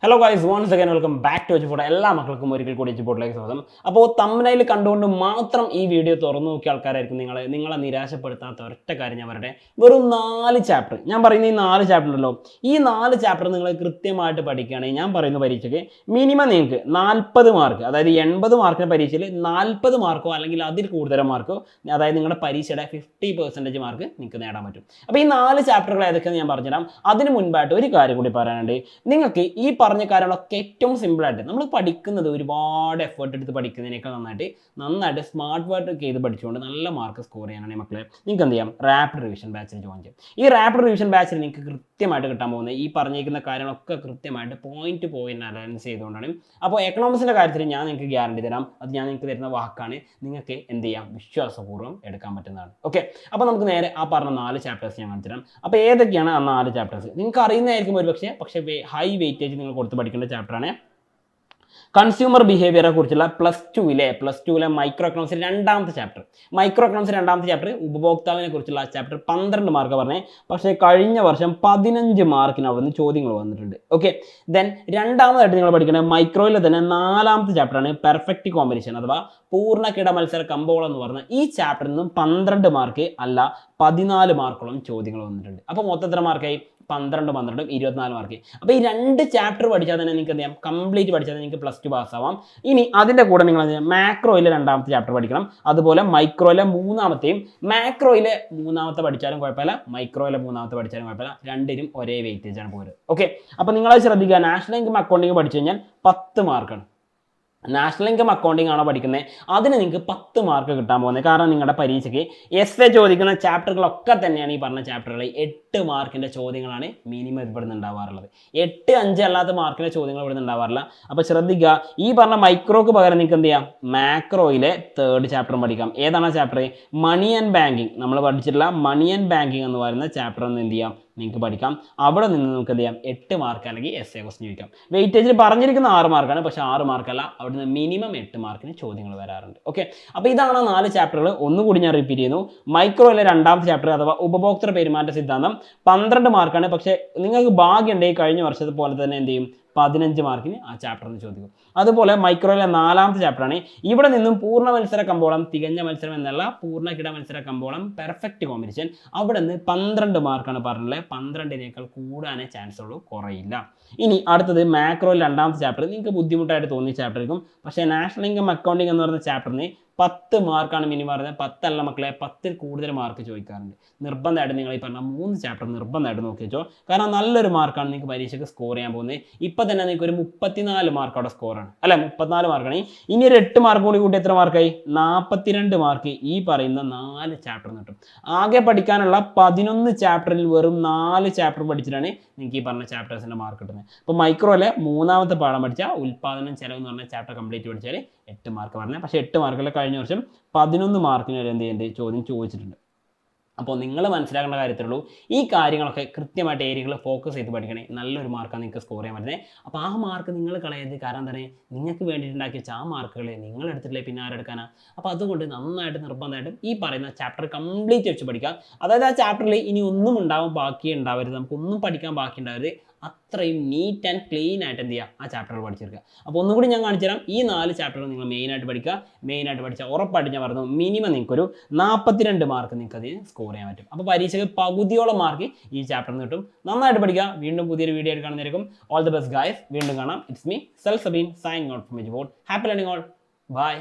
Hello guys, once again welcome back to H എല്ലാ മക്കൾക്കും ഒരിക്കൽ കൂടി എച്ച് സ്വാഗതം. അപ്പോൾ തമ്പനയിൽ കണ്ടുകൊണ്ട് മാത്രം ഈ വീഡിയോ തുറന്നു നോക്കിയ ആൾക്കാരായിരിക്കും നിങ്ങളെ നിരാശപ്പെടുത്താത്ത ഒരൊറ്റ കാര്യം ഞാൻ പറയട്ടെ. വെറും 4 ചാപ്റ്റർ, ഞാൻ പറയുന്ന ഈ 4 ചാപ്റ്റർ ഉണ്ടല്ലോ, ഈ 4 ചാപ്റ്റർ നിങ്ങൾ കൃത്യമായിട്ട് പഠിക്കുകയാണെങ്കിൽ ഞാൻ പറയുന്ന പരീക്ഷയ്ക്ക് മിനിമം നിങ്ങൾക്ക് 40 മാർക്ക്, അതായത് 80 മാർക്കിൻ്റെ പരീക്ഷയിൽ 40 മാർക്കോ അല്ലെങ്കിൽ അതിൽ കൂടുതൽ മാർക്കോ, അതായത് നിങ്ങളുടെ പരീക്ഷയുടെ 50% മാർക്ക് നിങ്ങൾക്ക് നേടാൻ പറ്റും. അപ്പോൾ ഈ 4 ചാപ്റ്ററുകൾ ഏതൊക്കെയെന്ന് ഞാൻ പറഞ്ഞുതരാം. അതിന് മുൻപായിട്ട് ഒരു കാര്യം കൂടി പറയാനുണ്ട്. നിങ്ങൾക്ക് ഈ പറഞ്ഞ കാര്യങ്ങളൊക്കെ ഏറ്റവും സിമ്പിളായിട്ട് നമ്മൾ പഠിക്കുന്നത് ഒരുപാട് എഫേർട്ട് എടുത്ത് പഠിക്കുന്നതിനേക്കാൾ നന്നായിട്ട് സ്മാർട്ട് വർക്ക് ചെയ്ത് പഠിച്ചുകൊണ്ട് നല്ല മാർക്ക് സ്കോർ ചെയ്യാനാണ് മക്കളെ. നിങ്ങൾക്ക് എന്ത് ചെയ്യാം, റാപ്പിഡ് റിവിഷൻ ബാച്ചിൽ ജോയിൻ ചെയ്യാം. ഈ റാപ്പിഡ് റിവിഷൻ ബാച്ചിൽ നിങ്ങൾക്ക് കൃത്യമായിട്ട് കിട്ടാൻ പോകുന്നത് ഈ പറഞ്ഞിരിക്കുന്ന കാര്യങ്ങളൊക്കെ കൃത്യമായിട്ട് പോയിന്റ് അനലൈസ് ചെയ്തുകൊണ്ടാണ്. അപ്പോൾ എക്കണോമിക്സിൻ്റെ കാര്യത്തിൽ ഞാൻ നിങ്ങൾക്ക് ഗ്യാരണ്ടി തരാം, അത് ഞാൻ നിങ്ങൾക്ക് തരുന്ന വാക്കാണ്. നിങ്ങൾക്ക് എന്ത് ചെയ്യാം, വിശ്വാസപൂർവ്വം എടുക്കാൻ പറ്റുന്നതാണ്. ഓക്കെ, അപ്പോൾ നമുക്ക് നേരെ ആ പറഞ്ഞ 4 ചാപ്റ്റേഴ്സ് ഞാൻ കാണിച്ചു തരാം. അപ്പോൾ ഏതൊക്കെയാണ് ആ 4 ചാപ്റ്റേഴ്സ് നിങ്ങൾക്ക് അറിയുന്നതായിരിക്കും ഒരു പക്ഷേ ഹൈ വെയിറ്റേജ് നിങ്ങൾ കൊടുത്ത് പഠിക്കേണ്ട ചാപ്റ്ററാണ് കൺസ്യൂമർ ബിഹേവിയറെ കുറിച്ചുള്ള പ്ലസ് ടുവിലെ മൈക്രോ എക്കണോമിക്സ് രണ്ടാമത്തെ ചാപ്റ്റർ ഉപഭോക്താവിനെ കുറിച്ചുള്ള ചാപ്റ്റർ 12 മാർക്ക് പറഞ്ഞേ. പക്ഷേ കഴിഞ്ഞ വർഷം 15 മാർക്കിന് അവിടെ നിന്ന് ചോദ്യങ്ങൾ വന്നിട്ടുണ്ട്. ഓക്കെ, ദെൻ രണ്ടാമതായിട്ട് നിങ്ങൾ പഠിക്കേണ്ടത് മൈക്രോയിലെ തന്നെ 4ാമത്തെ ചാപ്റ്ററാണ് പെർഫെക്റ്റ് കോമ്പിനേഷൻ അഥവാ പൂർണ്ണകിട മത്സര കമ്പോളം എന്ന് പറഞ്ഞ ഈ ചാപ്റ്ററിൽ നിന്നും 12 മാർക്ക് അല്ല 14 മാർക്കോളം ചോദ്യങ്ങൾ വന്നിട്ടുണ്ട്. അപ്പോൾ മൊത്തം മാർക്കായി 12 24 മാർക്ക്. അപ്പോൾ ഈ 2 ചാപ്റ്റർ പഠിച്ചാൽ തന്നെ നിങ്ങൾക്ക് എന്ത് ചെയ്യാം, കംപ്ലീറ്റ് പഠിച്ചാൽ നിങ്ങൾക്ക് പ്ലസ് 2 പാസ്സാവാം. ഇനി അതിൻ്റെ കൂടെ നിങ്ങൾ എന്ത് ചെയ്യാം, മാക്രോയിലെ 2ാമത്തെ ചാപ്റ്റർ പഠിക്കണം. അതുപോലെ മൈക്രോയിലെ 3ാമത്തെയും, മാക്രോയിലെ 3ാമത്തെ പഠിച്ചാലും കുഴപ്പമില്ല, മൈക്രോയിലെ 3ാമത്തെ പഠിച്ചാലും കുഴപ്പമില്ല, രണ്ടിനും ഒരേ വെയിറ്റേജ് ആണ് പോരുന്നത്. ഓക്കെ, അപ്പോൾ നിങ്ങളത് ശ്രദ്ധിക്കുക. നാഷണൽ ഇൻകം അക്കൗണ്ടിങ് പഠിച്ചു കഴിഞ്ഞാൽ 10 മാർക്കാണ്. നാഷണൽ ഇൻകം അക്കൗണ്ടിങ് ആണോ പഠിക്കുന്നത്, അതിന് നിങ്ങൾക്ക് 10 മാർക്ക് കിട്ടാൻ പോകുന്നത്. കാരണം നിങ്ങളുടെ പരീക്ഷയ്ക്ക് എസ് ചോദിക്കുന്ന ചാപ്റ്ററുകളൊക്കെ തന്നെയാണ് ഈ പറഞ്ഞ ചാപ്റ്ററുകൾ 8 മാർക്കിൻ്റെ ചോദ്യങ്ങളാണ് മിനിമം ഇവിടുന്ന് ഉണ്ടാവാറുള്ളത്. 8, 5 അല്ലാത്ത മാർക്കിൻ്റെ ചോദ്യങ്ങൾ ഇവിടുന്ന് ഉണ്ടാവാറില്ല. അപ്പോൾ ശ്രദ്ധിക്കുക, ഈ പറഞ്ഞ മൈക്രോക്ക് പകരം നിങ്ങൾക്ക് എന്ത് ചെയ്യാം, മാക്രോയിലെ 3rd ചാപ്റ്ററും പഠിക്കാം. ഏതാണ് ചാപ്റ്റർ? Money and banking. നമ്മൾ പഠിച്ചിട്ടുള്ള മണി ആൻഡ് ബാങ്കിങ് എന്ന് പറയുന്ന ചാപ്റ്റർ ഒന്ന് എന്ത് ചെയ്യാം, നിങ്ങൾക്ക് പഠിക്കാം. അവിടെ നിന്ന് നമുക്ക് എന്ത് ചെയ്യാം, 8 മാർക്ക് അല്ലെങ്കിൽ എസ് എ ക്വസ്റ്റ്യൻ ചോദിക്കാം. വെയിറ്റേജിൽ പറഞ്ഞിരിക്കുന്ന 6 മാർക്കാണ്, പക്ഷേ 6 മാർക്കല്ല, അവിടുന്ന് മിനിമം 8 മാർക്കിന് ചോദ്യങ്ങൾ വരാറുണ്ട്. ഓക്കെ, അപ്പോൾ ഇതാണ് 4 ചാപ്റ്ററുകൾ. ഒന്നുകൂടി ഞാൻ റിപ്പീറ്റ് ചെയ്യുന്നു. മൈക്രോയിലെ 2ാമത്തെ ചാപ്റ്റർ അഥവാ ഉപഭോക്തൃ പെരുമാറ്റ സിദ്ധാന്തം 12 മാർക്കാണ്. പക്ഷേ നിങ്ങൾക്ക് ഭാഗ്യമുണ്ടെങ്കിൽ കഴിഞ്ഞ വർഷത്തെ പോലെ തന്നെ എന്ത് ചെയ്യും, 15 മാർക്കിന് ആ ചാപ്റ്ററിന് ചോദിക്കും. അതുപോലെ മൈക്രോയിലെ 4ാമത്തെ ചാപ്റ്ററാണ്. ഇവിടെ നിന്നും പൂർണ്ണ മത്സര കമ്പോളം, തികഞ്ഞ മത്സരം എന്നല്ല, പൂർണ്ണകിട മത്സര കമ്പോളം പെർഫെക്റ്റ് കോമ്പിനേഷൻ, അവിടെ നിന്ന് 12 മാർക്കാണ് പറഞ്ഞിട്ടുള്ളത്. 12നേക്കാൾ കൂടാനേ ചാൻസ് ഉള്ളൂ, കുറയില്ല. ഇനി അടുത്തത് മാക്രോയിൽ 2ാമത്തെ ചാപ്റ്റർ. നിങ്ങൾക്ക് ബുദ്ധിമുട്ടായിട്ട് തോന്നിയ ചാപ്റ്റർ ആയിരിക്കും. പക്ഷേ നാഷണൽ ഇൻകം അക്കൗണ്ടിങ് എന്ന് പറയുന്ന ചാപ്റ്ററിന് 10 മാർക്കാണ് മിനിമം പറയുന്നത്. 10 അല്ല മക്കളെ, 10ൽ കൂടുതൽ മാർക്ക് ചോദിക്കാറുണ്ട്. നിർബന്ധമായിട്ട് നിങ്ങൾ ഈ പറഞ്ഞ 3 ചാപ്റ്റർ നിർബന്ധമായിട്ട് നോക്കി വെച്ചോ. കാരണം നല്ലൊരു മാർക്കാണ് നിങ്ങൾക്ക് പരീക്ഷയ്ക്ക് സ്കോർ ചെയ്യാൻ പോകുന്നത്. ഇപ്പം തന്നെ നിങ്ങൾക്ക് ഒരു 34 മാർക്ക് അവിടെ സ്കോറാണ്, അല്ല 34 മാർക്കാണ്. ഇനി ഒരു 8 മാർക്ക് കൂടി എത്ര മാർക്കായി, 42 മാർക്ക് ഈ പറയുന്ന 4 ചാപ്റ്റർ കിട്ടും. ആകെ പഠിക്കാനുള്ള 11 ചാപ്റ്ററിൽ വെറും 4 ചാപ്റ്റർ പഠിച്ചിട്ടാണ് നിങ്ങൾക്ക് ഈ പറഞ്ഞ ചാപ്റ്റേഴ്സിൻ്റെ മാർക്ക് കിട്ടുന്നത്. അപ്പോൾ മൈക്രോയിലെ 3ാമത്തെ പാഠം പഠിച്ചാൽ ഉൽപ്പാദനം ചെലവ് എന്ന് പറഞ്ഞ ചാപ്റ്റർ കംപ്ലീറ്റ് പഠിച്ചാൽ 8 മാർക്ക് പറഞ്ഞത്. പക്ഷേ 8 മാർക്കല്ല, കഴിഞ്ഞ വർഷം 11 മാർക്കിന് വരെ എന്ത് ചെയ്യുന്നുണ്ട്, ചോദ്യം ചോദിച്ചിട്ടുണ്ട്. അപ്പോൾ നിങ്ങൾ മനസ്സിലാക്കേണ്ട കാര്യത്തിലുള്ളൂ, ഈ കാര്യങ്ങളൊക്കെ കൃത്യമായിട്ട് ഏരിയകൾ ഫോക്കസ് ചെയ്ത് പഠിക്കണേ, നല്ലൊരു മാർക്കാണ് നിങ്ങൾക്ക് സ്കോർ ചെയ്യാൻ പറ്റുന്നത്. അപ്പോൾ ആ മാർക്ക് നിങ്ങൾ കളയരുത്. കാരണം തന്നെ നിങ്ങൾക്ക് വേണ്ടിയിട്ടുണ്ടാക്കിയ ആ മാർക്കുകൾ നിങ്ങൾ എടുത്തിട്ടില്ലേ പിന്നെ ആരെടുക്കാനാണ്. അപ്പോൾ അതുകൊണ്ട് നന്നായിട്ട് നിർബന്ധമായിട്ടും ഈ പറയുന്ന ചാപ്റ്റർ കംപ്ലീറ്റ് വെച്ച് പഠിക്കുക. അതായത് ആ ചാപ്റ്ററിൽ ഇനി ഒന്നും ബാക്കി ഉണ്ടാവരുത്, നമുക്കൊന്നും പഠിക്കാൻ ബാക്കി ഉണ്ടാവരുത്. അത്രയും നീറ്റ് ആൻഡ് ക്ലീൻ ആയിട്ട് എന്ത് ചെയ്യുക, ആ ചാപ്റ്റർ പഠിച്ചെടുക്കുക. അപ്പോൾ ഒന്നുകൂടി ഞാൻ കാണിച്ചു തരാം. ഈ 4 ചാപ്റ്ററുകൾ നിങ്ങൾ മെയിനായിട്ട് പഠിച്ചാൽ ഉറപ്പായിട്ട് ഞാൻ പറഞ്ഞു മിനിമം നിങ്ങൾക്കൊരു 42 മാർക്ക് നിങ്ങൾക്ക് അതിന് സ്കോർ ചെയ്യാൻ പറ്റും. അപ്പോൾ പരീക്ഷയ്ക്ക് പകുതിയോളം മാർക്ക് ഈ ചാപ്റ്ററിൽ നിന്ന് കിട്ടും. നന്നായിട്ട് പഠിക്കുക. വീണ്ടും പുതിയൊരു വീഡിയോ ആയിട്ട് കാണുന്നതായിരിക്കും. All the best guys. വീണ്ടും കാണാം. It's myself Sabeen signing out from H board. Happy learning all. By.